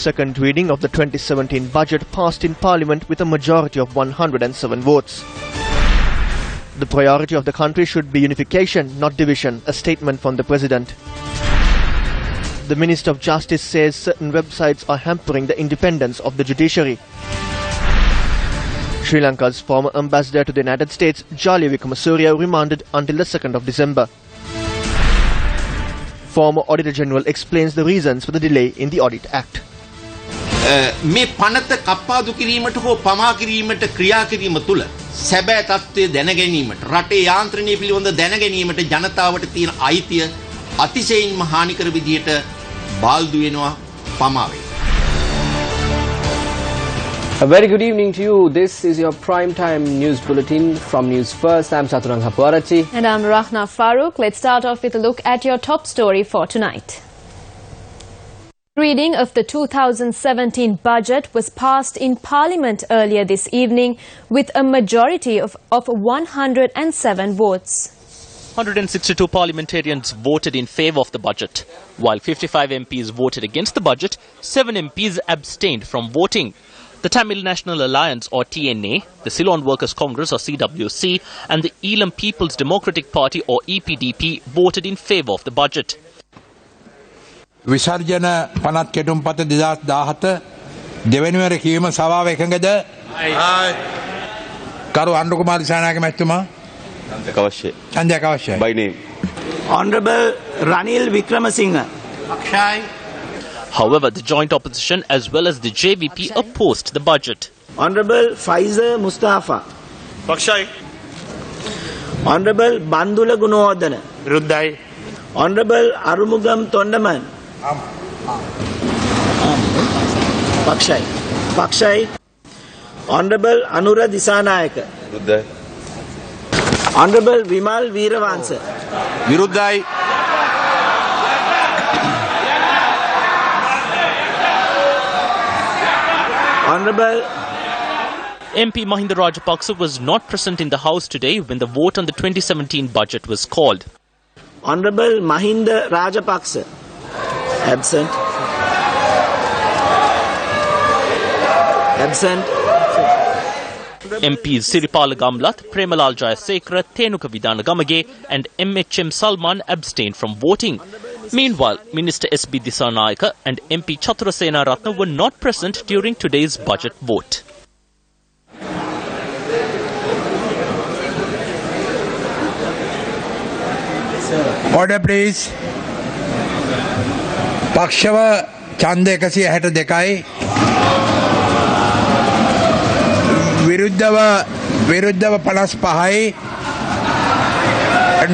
second reading of the 2017 budget passed in Parliament with a majority of 107 votes. The priority of the country should be unification, not division, a statement from the President. The Minister of Justice says certain websites are hampering the independence of the judiciary. Sri Lanka's former ambassador to the United States, Jali Wickremasurya, remanded until the 2nd of December. Former Auditor General explains the reasons for the delay in the Audit Act. මේ පනත කප්පාදු කිරීමට හෝ පමා කිරීමට ක්‍රියා කිරීම තුළ සැබෑ තත්ත්වය දැන ගැනීමට රටේ යාන්ත්‍රණය පිළිබඳ දැන ගැනීමට ජනතාවට තියෙන අයිතිය අතිශයින්ම හානිකර විදියට බාල්දු වෙනවා පමාවේ. A very good evening to you. This is your primetime news bulletin from News First. I'm Chaturanga Puarachi. And I'm Rahna Farooq. Let's start off with a look at your top story for tonight. Reading of the 2017 budget was passed in Parliament earlier this evening with a majority of 107 votes. 162 parliamentarians voted in favour of the budget. While 55 MPs voted against the budget, 7 MPs abstained from voting. The Tamil National Alliance or TNA, the Ceylon Workers Congress or CWC and the Elam People's Democratic Party or EPDP voted in favour of the budget. විසර්ජන පනත් කෙටුම්පත 2017 දෙවැනිවර කීම සභාව එකඟද? කරු අනුර කුමාර දිසානායක මැතිතුමා ඡන්දයක් අවශ්‍යයි. By name. Honorable Ranil Wickremesinghe. However, the joint opposition as well as the JVP opposed the budget. Honorable Faizer Mustafa. Honorable Bandula Gunawardena. Viruddhai. Honorable Arumugam Tondaman. Pakshai. Honorable Anura Disanayaka. Viruddhai. Honorable Vimal Veeravansa. Viruddhai. Honorable MP Mahinda Rajapaksa was not present in the House today when the vote on the 2017 budget was called. Honorable Mahinda Rajapaksa. Absent. MPs Siripala Gamlath, Premalal Jayasekara, Thenuka Vidana Gamage and MHM Salman abstained from voting. Meanwhile, Minister SB Disanayaka and MP Chaturasena Ratna were not present during today's budget vote. Order please. පක්ෂව ඡන්ද 162යි විරුද්ධව 55යි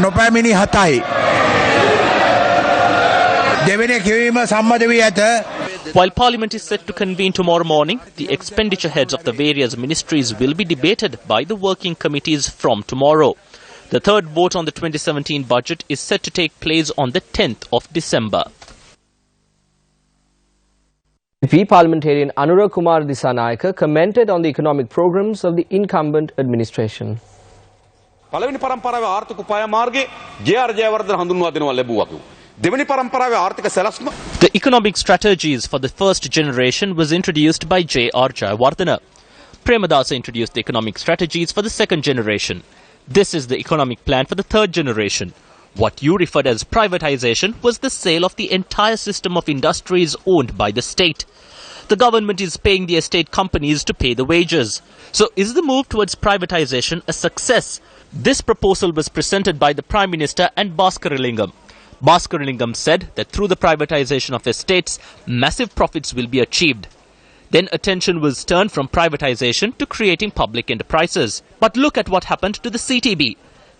නොපැමිණි 7යි දෙවෙනි කියවීම සම්මත වී ඇත. While Parliament is set to convene tomorrow morning, the expenditure heads of the various ministries will be debated by the working committees from tomorrow. The third vote on the 2017 budget is set to take place on the 10th of December. VP Parliamentarian Anura Kumar Disanayaka commented on the economic programs of the incumbent administration. පළවෙනි පරම්පරාවේ ආර්ථික උපාය මාර්ගයේ JR. Jayawardena හඳුන්වා දෙනවා ලැබුවා කිව්වා. දෙවෙනි පරම්පරාවේ ආර්ථික සැලැස්ම The economic strategies for the first generation was introduced by J.R. Jayawardena. Premadasa introduced the economic strategies for the second generation. This is the economic plan for the third generation. What you referred as privatization was the sale of the entire system of industries owned by the state. The government is paying the estate companies to pay the wages. So is the move towards privatization a success? This proposal was presented by the Prime Minister and Bhaskaralingam. Bhaskaralingam said that through the privatization of estates, massive profits will be achieved. Then attention was turned from privatization to creating public enterprises. But look at what happened to the CTB.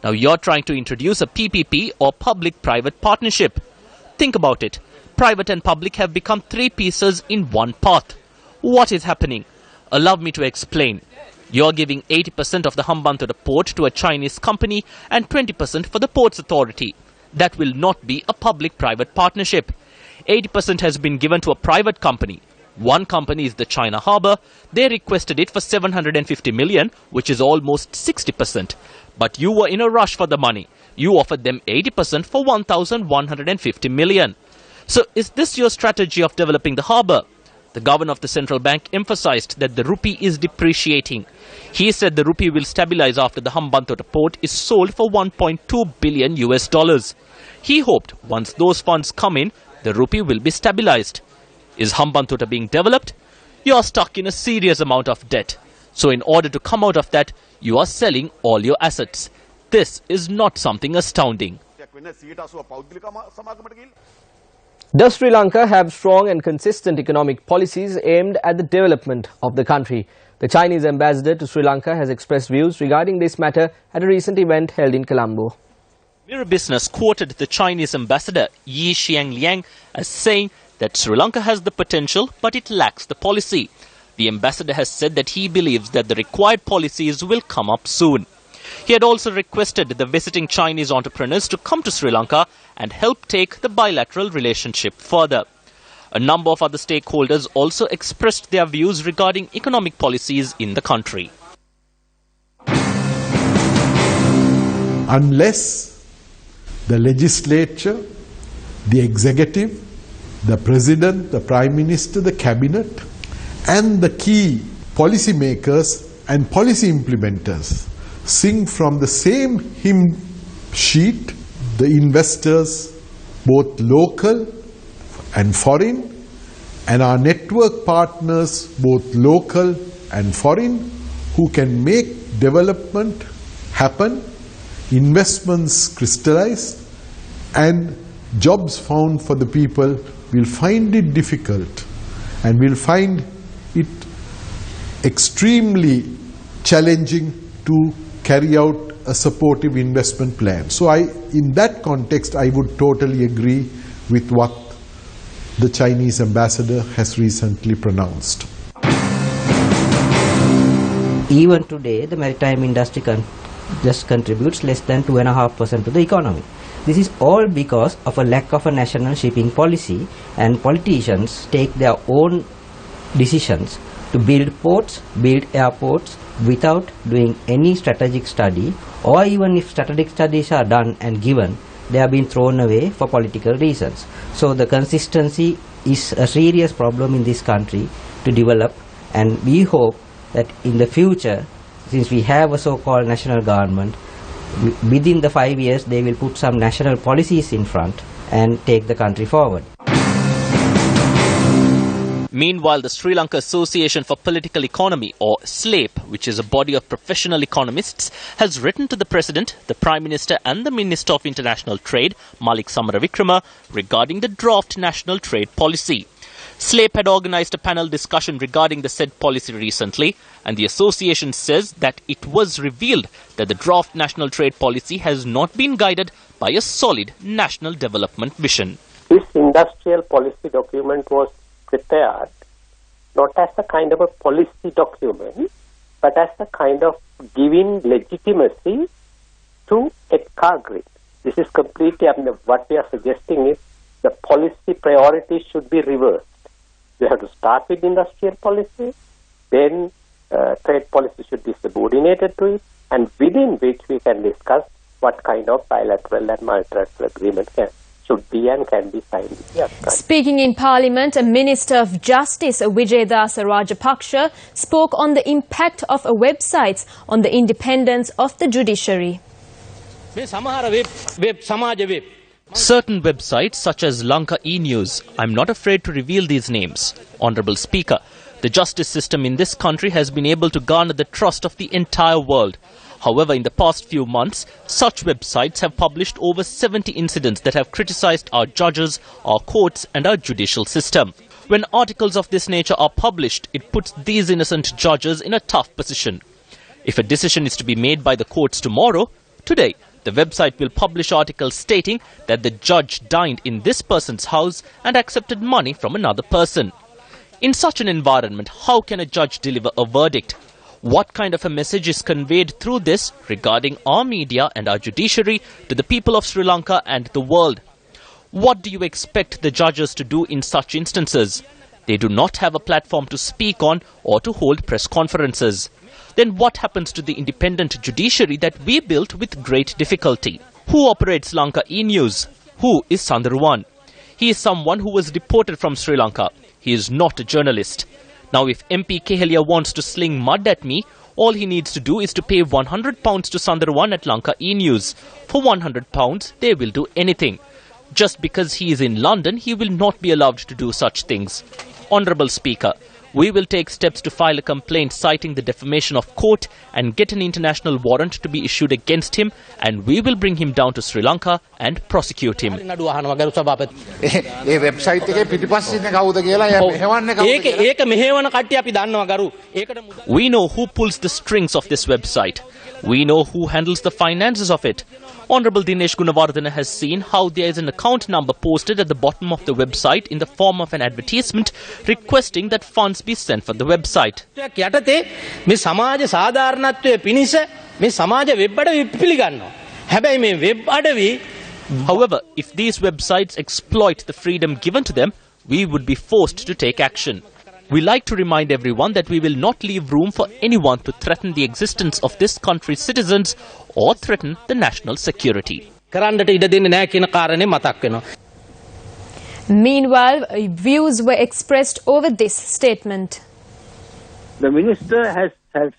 Now you're trying to introduce a PPP or public-private partnership. Think about it. Private and public have become three pieces in one path. What is happening? Allow me to explain. You're giving 80% of the Hambantota port to a Chinese company and 20% for the Ports Authority. That will not be a public-private partnership. 80% has been given to a private company. One company is the China Harbour. They requested it for 750 million, which is almost 60%. But you were in a rush for the money. You offered them 80% for 1,150 million. So is this your strategy of developing the harbour? the governor of the central bank emphasized that the rupee is depreciating. He said the rupee will stabilize after the Hambantota port is sold for $1.2 billion. He hoped once those funds come in, the rupee will be stabilized. Is Hambantota being developed? You are stuck in a serious amount of debt. So in order to come out of that, you are selling all your assets. This is not something astounding. Does Sri Lanka have strong and consistent economic policies aimed at the development of the country? The Chinese ambassador to Sri Lanka has expressed views regarding this matter at a recent event held in Colombo. Mirror Business quoted the Chinese ambassador Yi Xiangliang as saying that Sri Lanka has the potential but it lacks the policy. The ambassador has said that he believes that the required policies will come up soon. He had also requested the visiting Chinese entrepreneurs to come to Sri Lanka and help take the bilateral relationship further. A number of other stakeholders also expressed their views regarding economic policies in the country. Unless the legislature, the executive, the president, the prime minister, the cabinet, and the key policy makers and policy implementers sing from the same hymn sheet, the investors, both local and foreign, and our network partners, both local and foreign, who can make development happen, investments crystallize, and jobs found for the people, will find it difficult and will find it extremely challenging to carry out a supportive investment plan. So in that context, I would totally agree with what the Chinese ambassador has recently pronounced. Even today, the maritime industry just contributes less than 2.5% to the economy. This is all because of a lack of a national shipping policy, and politicians take their own decisions to build ports, build airports without doing any strategic study, or even if strategic studies are done and given, they have been thrown away for political reasons. So the consistency is a serious problem in this country to develop, and we hope that in the future, since we have a so-called national government, within the 5 years they will put some national policies in front and take the country forward. Meanwhile, the Sri Lanka Association for Political Economy, or SLAPE, which is a body of professional economists, has written to the President, the Prime Minister and the Minister of International Trade, Malik Samaravikrama, regarding the draft national trade policy. SLAPE had organised a panel discussion regarding the said policy recently, and the association says that it was revealed that the draft national trade policy has not been guided by a solid national development vision. This industrial policy document was prepared not as a kind of a policy document, but as a kind of giving legitimacy to a car grid. This is completely, what we are suggesting is the policy priorities should be reversed. We have to start with industrial policy, then trade policy should be subordinated to it, and within which we can discuss what kind of bilateral and multilateral agreement should be and can be signed. Yes, Speaking in Parliament, a Minister of Justice, Wijayadasa Rajapaksa, spoke on the impact of websites on the independence of the judiciary. Certain websites such as Lanka e-News, I'm not afraid to reveal these names. Honourable Speaker, the justice system in this country has been able to garner the trust of the entire world. However, in the past few months, such websites have published over 70 incidents that have criticised our judges, our courts and our judicial system. When articles of this nature are published, it puts these innocent judges in a tough position. If a decision is to be made by the courts tomorrow, today, the website will publish articles stating that the judge dined in this person's house and accepted money from another person. In such an environment, how can a judge deliver a verdict? What kind of a message is conveyed through this regarding our media and our judiciary to the people of Sri Lanka and the world? What do you expect the judges to do in such instances? They do not have a platform to speak on or to hold press conferences. Then what happens to the independent judiciary that we built with great difficulty? Who operates Lanka e-News? Who is Sandruwan? He is someone who was deported from Sri Lanka. He is not a journalist. Now if MP Kehelia wants to sling mud at me, all he needs to do is to pay £100 to Sandarawan at Lanka E-News. For £100, they will do anything. Just because he is in London, he will not be allowed to do such things. Honourable Speaker, we will take steps to file a complaint citing the defamation of court and get an international warrant to be issued against him, and we will bring him down to Sri Lanka and prosecute him. We know who pulls the strings of this website. We know who handles the finances of it. Honourable Dinesh Gunawardena has seen how there is an account number posted at the bottom of the website in the form of an advertisement requesting that funds be sent for the website. However, if these websites exploit the freedom given to them, we would be forced to take action. We like to remind everyone that we will not leave room for anyone to threaten the existence of this country's citizens or threaten the national security. Meanwhile, views were expressed over this statement. The minister has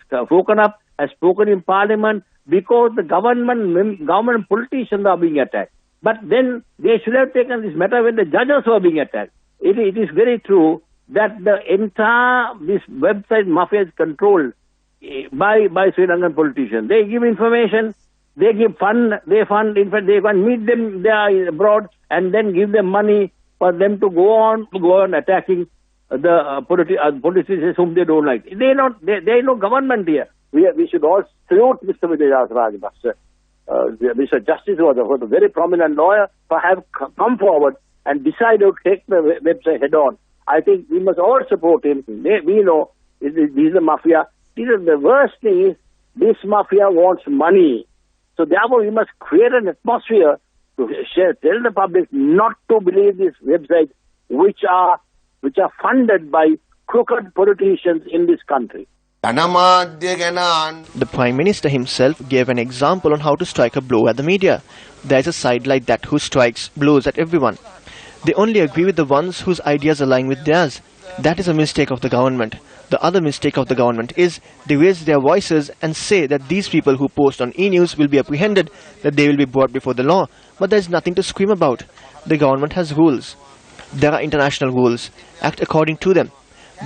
spoken up, has spoken in parliament because the government politicians are being attacked. But then they should have taken this matter when the judges were being attacked. It is very true that the entire this website mafia is controlled by Sri Lankan politicians. They give information, they give fund, in fact they can meet them there abroad and then give them money for them to go on attacking the politicians whom they don't like. There is no government here. We should all salute Mr. Vijay Rajapaksa. Mr. Justice was a very prominent lawyer to have come forward and decided to take the website head on. I think we must all support him. We know this is a mafia. The worst thing is this mafia wants money. So therefore we must create an atmosphere to tell the public not to believe these websites which are funded by crooked politicians in this country. The Prime Minister himself gave an example on how to strike a blow at the media. There is a side like that who strikes blows at everyone. They only agree with the ones whose ideas align with theirs. That is a mistake of the government. The other mistake of the government is they raise their voices and say that these people who post on e-news will be apprehended, that they will be brought before the law. But there is nothing to scream about. The government has rules. There are international rules. Act according to them.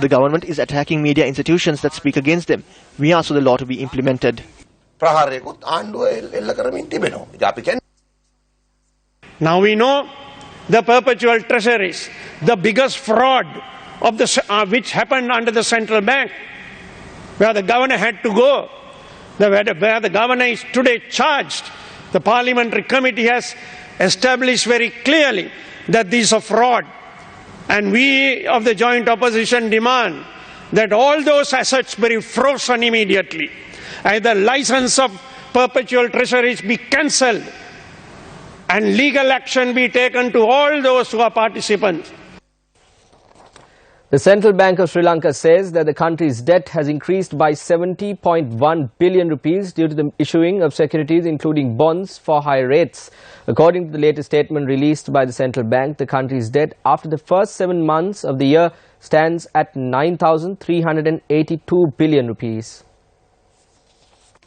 The government is attacking media institutions that speak against them. We ask for the law to be implemented. Now we know the perpetual treasuries, the biggest fraud of which happened under the central bank, where the governor had to go, where the governor is today charged. The parliamentary committee has established very clearly that these are fraud. And we of the joint opposition demand that all those assets be frozen immediately. Either license of perpetual treasuries be cancelled and legal action be taken to all those who are participants. The Central Bank of Sri Lanka says that the country's debt has increased by 70.1 billion rupees due to the issuing of securities including bonds for high rates. According to the latest statement released by the Central Bank, the country's debt after the first 7 months of the year stands at 9,382 billion rupees.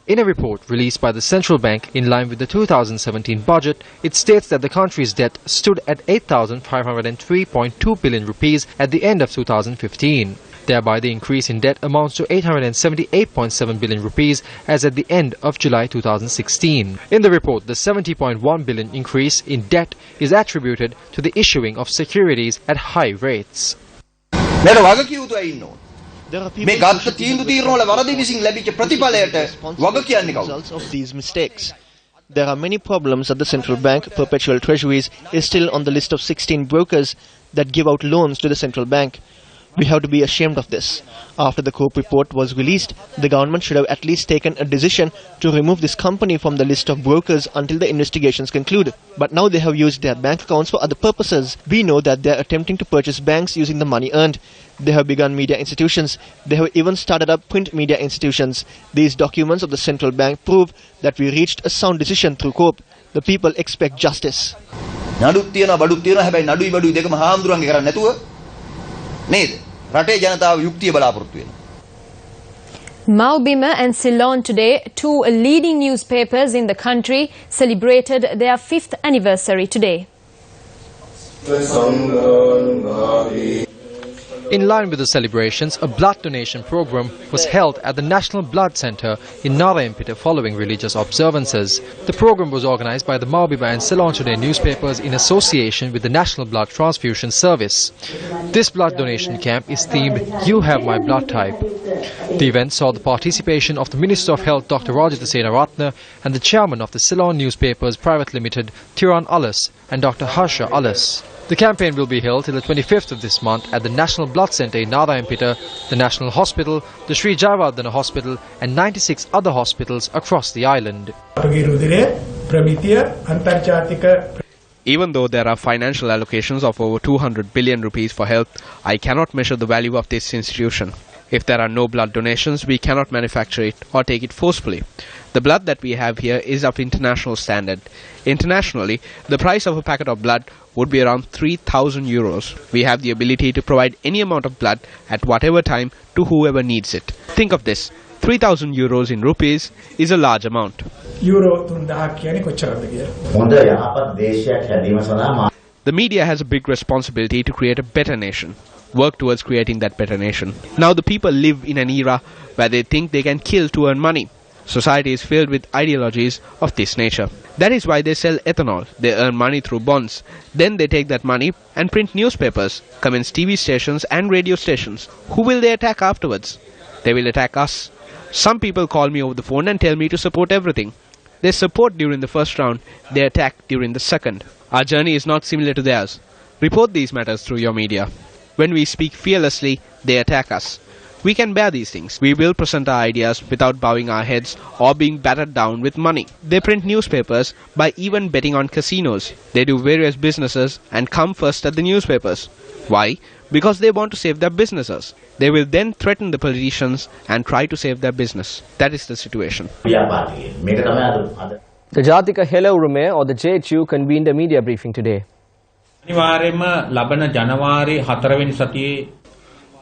In a report released by the Central Bank in line with the 2017 budget, it states that the country's debt stood at 8,503.2 billion rupees at the end of 2015. Thereby, the increase in debt amounts to 878.7 billion rupees as at the end of July 2016. In the report, the 70.1 billion increase in debt is attributed to the issuing of securities at high rates. මේ ගත්ත තීන්දුව తీරන වල වරදී විසින් ලැබිච්ච ප්‍රතිඵලයට වග කියන්නේ කවුද? Of these mistakes. There are many problems at the central bank. Perpetual treasuries is still on the list of 16 brokers that give out loans to the central bank. We have to be ashamed of this. After the COPE report was released, the government should have at least taken a decision to remove this company from the list of brokers until the investigations conclude. But now they have used their bank accounts for other purposes. We know that they are attempting to purchase banks using the money earned. They have begun media institutions. They have even started up print media institutions. These documents of the central bank prove that we reached a sound decision through COPE. The people expect justice. නේද? රටේ ජනතාව යුක්තිය බලාපොරොත්තු වෙනවා. Maubima and Ceylon today, two leading newspapers in the country, celebrated their 5th anniversary today. In line with the celebrations, a blood donation program was held at the National Blood Centre in Narayanpeta following religious observances. The program was organised by the Maubima and Ceylon Today newspapers in association with the National Blood Transfusion Service. This blood donation camp is themed "You Have My Blood Type." The event saw the participation of the Minister of Health Dr. Rajita Senaratne and the chairman of the Ceylon Newspapers Private Limited, Tiran Alas, and Dr. Harsha Alas. The campaign will be held till the 25th of this month at the National Blood Centre in Narayanpeta, the National Hospital, the Sri Jayawardena Hospital and 96 other hospitals across the island. Even though there are financial allocations of over 200 billion rupees for health, I cannot measure the value of this institution. If there are no blood donations, we cannot manufacture it or take it forcefully. The blood that we have here is of international standard. Internationally, the price of a packet of blood would be around 3,000 euros. We have the ability to provide any amount of blood at whatever time to whoever needs it. Think of this, 3,000 euros in rupees is a large amount. The media has a big responsibility to create a better nation. Work towards creating that better nation. Now the people live in an era where they think they can kill to earn money. Society is filled with ideologies of this nature. That is why they sell ethanol. They earn money through bonds. Then they take that money and print newspapers, commence TV stations and radio stations. Who will they attack afterwards? They will attack us. Some people call me over the phone and tell me to support everything. They support during the first round, they attack during the second. Our journey is not similar to theirs. Report these matters through your media. When we speak fearlessly, they attack us. We can bear these things. We will present our ideas without bowing our heads or being battered down with money. They print newspapers by even betting on casinos. They do various businesses and come first at the newspapers. Why? Because they want to save their businesses. They will then threaten the politicians and try to save their business. That is the situation. The Jatika Hela Urume, or the JHU, convened a media briefing today.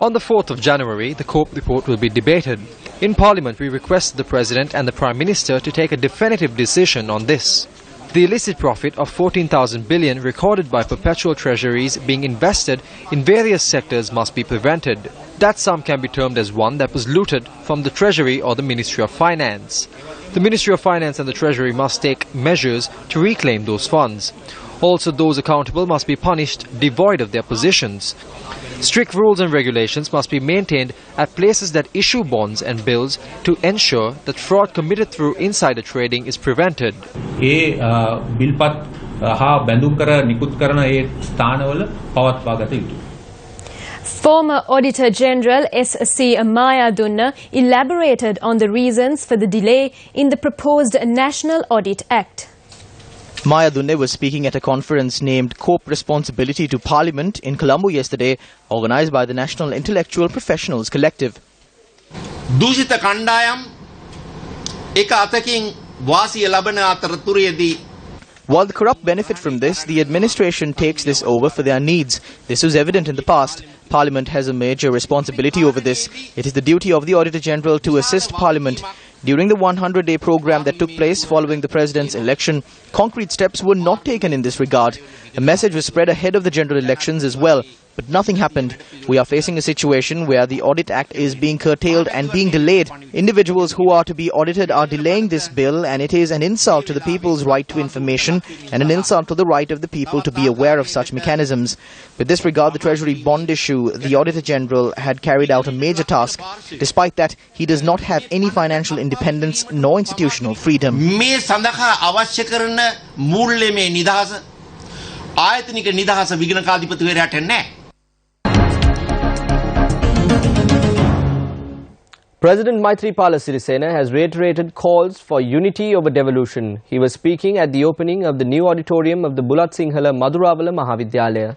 On the 4th of January, the COPE report will be debated. In Parliament, we requested the President and the Prime Minister to take a definitive decision on this. The illicit profit of 14,000 billion recorded by perpetual treasuries being invested in various sectors must be prevented. That sum can be termed as one that was looted from the Treasury or the Ministry of Finance. The Ministry of Finance and the Treasury must take measures to reclaim those funds. Also, those accountable must be punished devoid of their positions. Strict rules and regulations must be maintained at places that issue bonds and bills to ensure that fraud committed through insider trading is prevented. Former Auditor General S.C. Mayadunna elaborated on the reasons for the delay in the proposed National Audit Act. Mayadunne was speaking at a conference named Cope Responsibility to Parliament in Colombo yesterday, organised by the National Intellectual Professionals Collective. දූෂිත කණ්ඩායම් එක අතකින් වාසිය ලබන අතරතුරේදී While the corrupt benefit from this, the administration takes this over for their needs. This was evident in the past. Parliament has a major responsibility over this. It is the duty of the Auditor General to assist Parliament. During the 100-day program that took place following the President's election, concrete steps were not taken in this regard. A message was spread ahead of the general elections as well, but nothing happened. We are facing a situation where the Audit Act is being curtailed and being delayed. Individuals who are to be audited are delaying this bill, and it is an insult to the people's right to information and an insult to the right of the people to be aware of such mechanisms. With this regard, the Treasury bond issue, the Auditor General had carried out a major task. Despite that, he does not have any financial independence nor institutional freedom. මේ සඳහා අවශ්‍ය කරන මූල්‍යමය නිදහස ආයතනික නිදහස විගණකාධිපතිවරයාට නැහැ. President Maithripala Sirisena has reiterated calls for unity over devolution. He was speaking at the opening of the new auditorium of the Bulat Sinhala Maduravala Mahavidyalaya.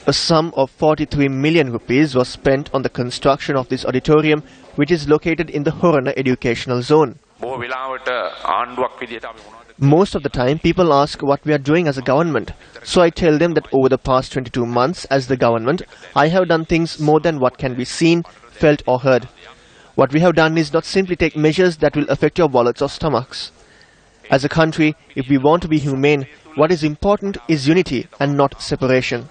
A sum of 43 million rupees was spent on the construction of this auditorium, which is located in the Horana educational zone. Most of the time, people ask what we are doing as a government. So I tell them that over the past 22 months as the government, I have done things more than what can be seen, felt or heard. What we have done is not simply take measures that will affect your wallets or stomachs. As a country, if we want to be humane, what is important is unity and not separation.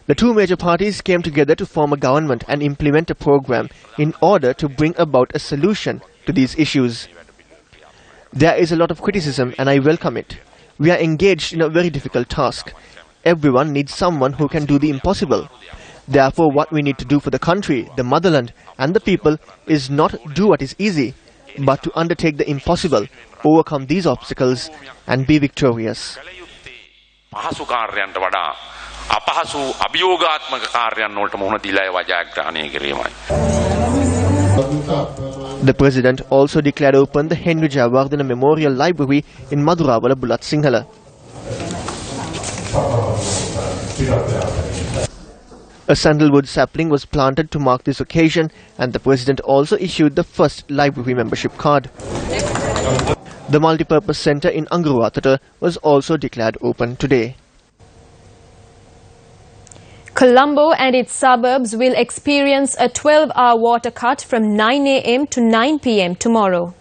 The two major parties came together to form a government and implement a program in order to bring about a solution to these issues. There is a lot of criticism and I welcome it. We are engaged in a very difficult task. Everyone needs someone who can do the impossible. Therefore, what we need to do for the country, the motherland and the people is not do what is easy, but to undertake the impossible, overcome these obstacles and be victorious. The President also declared open the Henry Jayawardena Memorial Library in Madurawala Bulat Sinhala. A sandalwood sapling was planted to mark this occasion, and the President also issued the first library membership card. The multipurpose centre in Angaruwatata was also declared open today. Colombo and its suburbs will experience a 12-hour water cut from 9 a.m. to 9 p.m. tomorrow.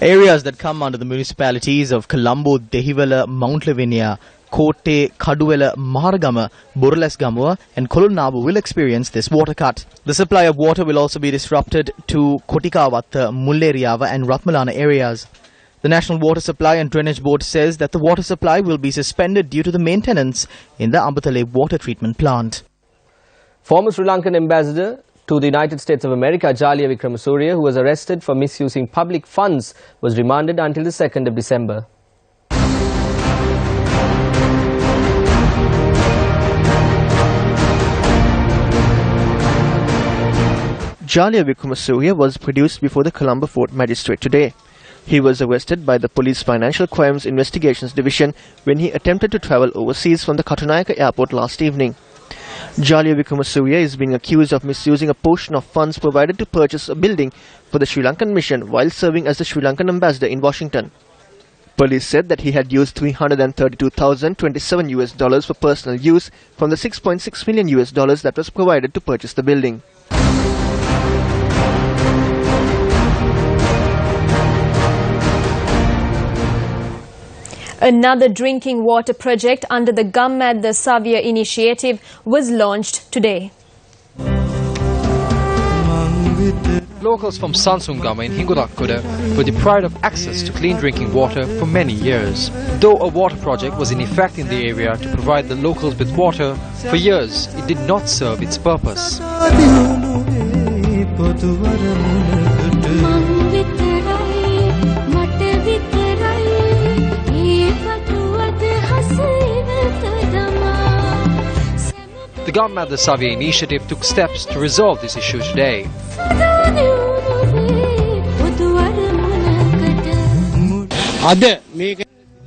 Areas that come under the municipalities of Colombo, Dehiwala, Mount Lavinia, Kotte, Kaduwela, Maharagama, Burlesgamuwa and Kolonnabu will experience this water cut. The supply of water will also be disrupted to Kotikawatta, Mulleriyawa and Ratmalana areas. The National Water Supply and Drainage Board says that the water supply will be suspended due to the maintenance in the Ambatale water treatment plant. Former Sri Lankan ambassador to the United States of America, Jalia Wickramasuriya, who was arrested for misusing public funds, was remanded until the 2nd of December. Jalia Wickramasuriya was produced before the Colombo Fort Magistrate today. He was arrested by the Police Financial Crimes Investigations Division when he attempted to travel overseas from the Katunayaka airport last evening. Jalia Wickramasuriya is being accused of misusing a portion of funds provided to purchase a building for the Sri Lankan mission while serving as the Sri Lankan ambassador in Washington. Police said that he had used $332,027 for personal use from the $6.6 million that was provided to purchase the building. Another drinking water project under the Gammadda Savia initiative was launched today. Locals from Sansungama in Hingurakkuda were deprived of access to clean drinking water for many years. Though a water project was in effect in the area to provide the locals with water, for years it did not serve its purpose. The Gammadda Savia initiative took steps to resolve this issue today.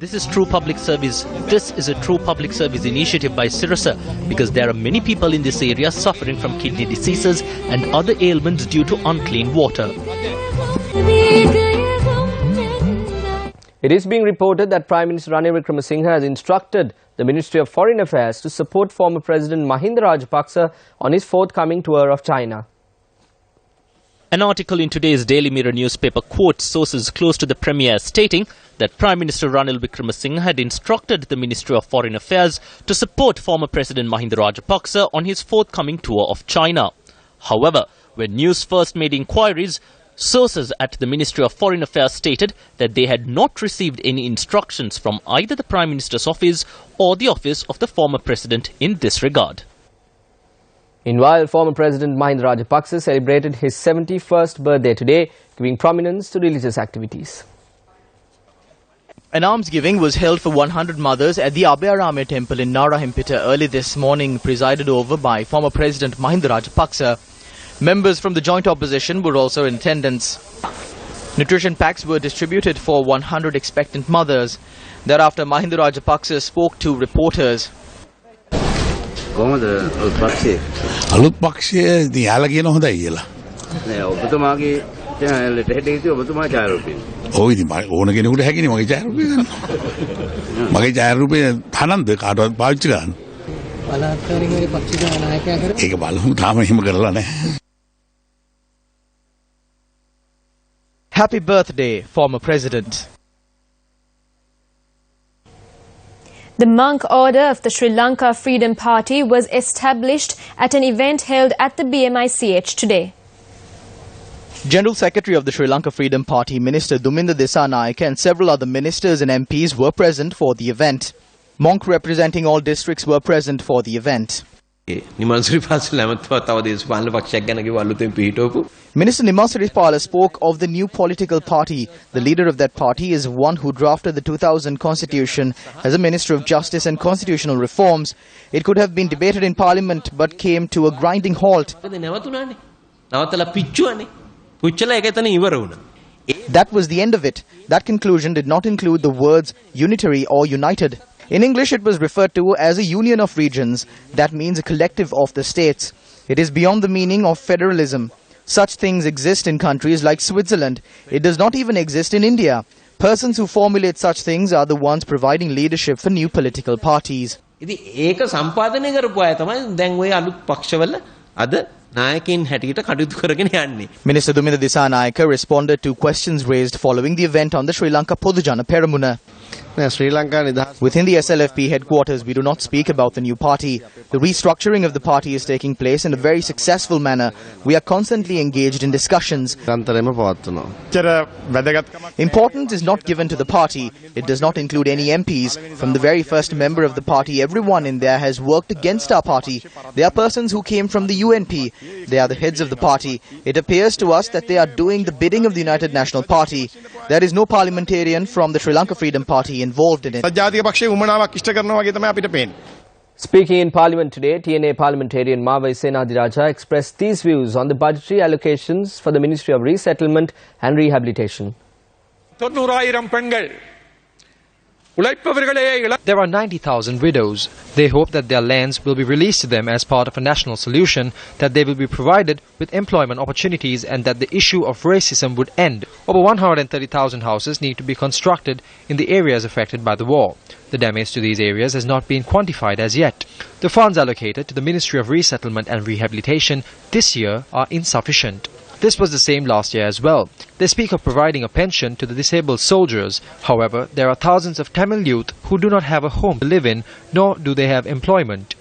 This is true public service. This is a true public service initiative by Sirasa because there are many people in this area suffering from kidney diseases and other ailments due to unclean water. It is being reported that Prime Minister Ranil Wickramasinghe has instructed the Ministry of Foreign Affairs to support former President Mahinda Rajapaksa on his forthcoming tour of China. An article in today's Daily Mirror newspaper quotes sources close to the Premier stating that Prime Minister Ranil Wickramasinghe had instructed the Ministry of Foreign Affairs to support former President Mahinda Rajapaksa on his forthcoming tour of China. However, when Newsfirst made inquiries, sources at the Ministry of Foreign Affairs stated that they had not received any instructions from either the Prime Minister's office or the office of the former President in this regard. Meanwhile, former President Mahinda Rajapaksa celebrated his 71st birthday today, giving prominence to religious activities. An almsgiving was held for 100 mothers at the Abhayarame temple in Narahimpeta early this morning, presided over by former President Mahinda Rajapaksa. Members from the joint opposition were also in attendance. Nutrition packs were distributed for 100 expectant mothers. Thereafter, Mahinda Rajapaksa spoke to reporters. අලුත් පක්ෂය ඉතින් යාලා කියන හොඳයි කියලා. නෑ ඔබතුමාගේ ඔය ඉතින් ඕන කෙනෙකුට හැකිනේ මගේ ඡායාරූපය ගන්න. මගේ ඡායාරූපය තනන්ද කාටවත් පාවිච්චි කරන්න. ඒක බලමු තාම එහෙම කරලා නැහැ. Happy birthday, former president. The monk order of the Sri Lanka Freedom Party was established at an event held at the BMICH today. General Secretary of the Sri Lanka Freedom Party, Minister Duminda Dissanayake, and several other ministers and MPs were present for the event. Monk representing all districts were present for the event. Minister Nimasiripala spoke of the new political party. The leader of that party is one who drafted the 2000 constitution as a Minister of Justice and Constitutional Reforms. It could have been debated in Parliament but came to a grinding halt. That was the end of it. That conclusion did not include the words unitary or united. In English, it was referred to as a union of regions. That means a collective of the states. It is beyond the meaning of federalism. Such things exist in countries like Switzerland. It does not even exist in India. Persons who formulate such things are the ones providing leadership for new political parties. Minister Duminda Dissanayake responded to questions raised following the event on the Sri Lanka Podujana Peramuna. Within the SLFP headquarters, we do not speak about the new party. The restructuring of the party is taking place in a very successful manner. We are constantly engaged in discussions. Importance is not given to the party. It does not include any MPs. From the very first member of the party, everyone in there has worked against our party. They are persons who came from the UNP. They are the heads of the party. It appears to us that they are doing the bidding of the United National Party. There is no parliamentarian from the Sri Lanka Freedom Party involved in it. Speaking in Parliament today, TNA parliamentarian Mawai Senadiraja expressed these views on the budgetary allocations for the Ministry of Resettlement and Rehabilitation. There are 90,000 widows. They hope that their lands will be released to them as part of a national solution, that they will be provided with employment opportunities and that the issue of racism would end. Over 130,000 houses need to be constructed in the areas affected by the war. The damage to these areas has not been quantified as yet. The funds allocated to the Ministry of Resettlement and Rehabilitation this year are insufficient. This was the same last year as well. They speak of providing a pension to the disabled soldiers. However, there are thousands of Tamil youth who do not have a home to live in, nor do they have employment.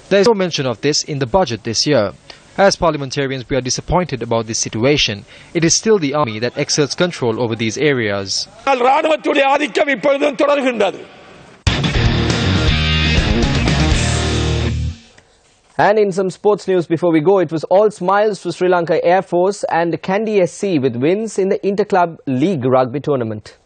There is no mention of this in the budget this year. As parliamentarians, we are disappointed about this situation. It is still the army that exerts control over these areas. And in some sports news before we go, it was all smiles for Sri Lanka Air Force and Kandy SC with wins in the Interclub League Rugby tournament.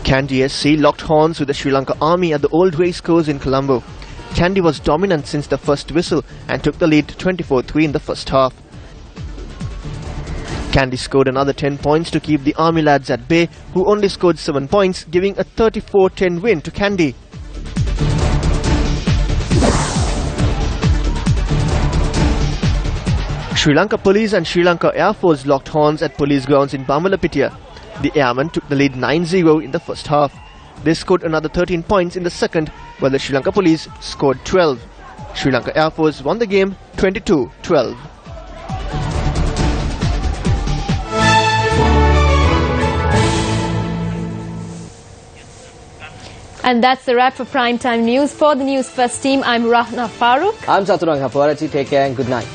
Kandy SC locked horns with the Sri Lanka Army at the Old Racecourse in Colombo. Kandy was dominant since the first whistle and took the lead 24-3 in the first half. Kandy scored another 10 points to keep the Army lads at bay, who only scored 7 points, giving a 34-10 win to Kandy. Sri Lanka Police and Sri Lanka Air Force locked horns at police grounds in Bamalapitia. The airmen took the lead 9-0 in the first half. They scored another 13 points in the second, while the Sri Lanka Police scored 12. Sri Lanka Air Force won the game 22-12. And that's the wrap for Primetime News. For the News First team, I'm Rahna Farooq. I'm Chaturanga Pawarachi. Take care and good night.